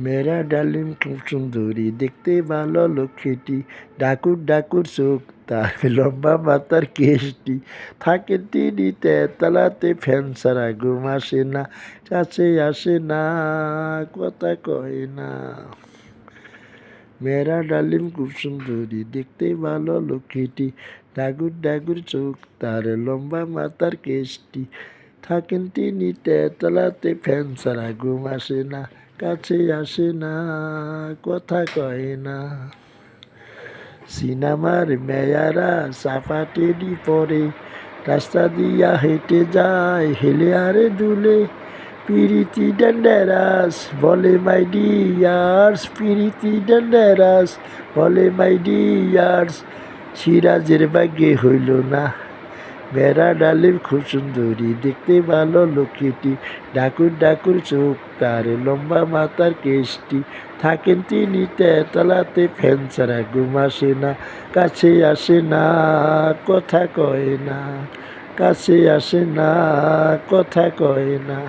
মেরা ডালিম খুব সুন্দরী, দেখতে ভালো লক্ষ্মীটি, ডাকুর ডাকুর চোখ তার, লম্বা মাথার কেশটি, থাকেন তিনি তেতলাতে, ফ্যান ছাড়া ঘুম আসে না, কাছে আসে না, কথা কয় না। মেরা ডালিম খুব সুন্দরী, দেখতে ভালো লক্ষ্মীটি, ডাকুর ডাকুর চোখ তার, লম্বা মাথার কেশটি, থাকেন তিনি তেতলাতে, ফ্যান ছাড়া ঘুম আসে না, কাছে আসে না, কথা কয় না। সিনেমার মেয়ারা সাফাটেরি পরে, রাস্তা দিয়া হেঁটে যায় হেলে আরে দুলে, পিরিতি ডেন্ডারাস বলে মাই ডিয়ার্স, পিরিতি ডেন্ডারাস বলে মাই ডিয়ার্স, সিরাজের ভাগ্যে হইল না। মেরা ডালিম খুব সুন্দরী, দেখতে ভালো লক্ষ্মীটি, ডাকুর ডাকুর চোখ তার, লম্বা মাথার কেশটি, থাকেন তিনি তেতলাতে, ফ্যান ছাড়া ঘুম আসে না, কাছে আসে না, কথা কয় না, কাছে আসে না, কথা কয় না।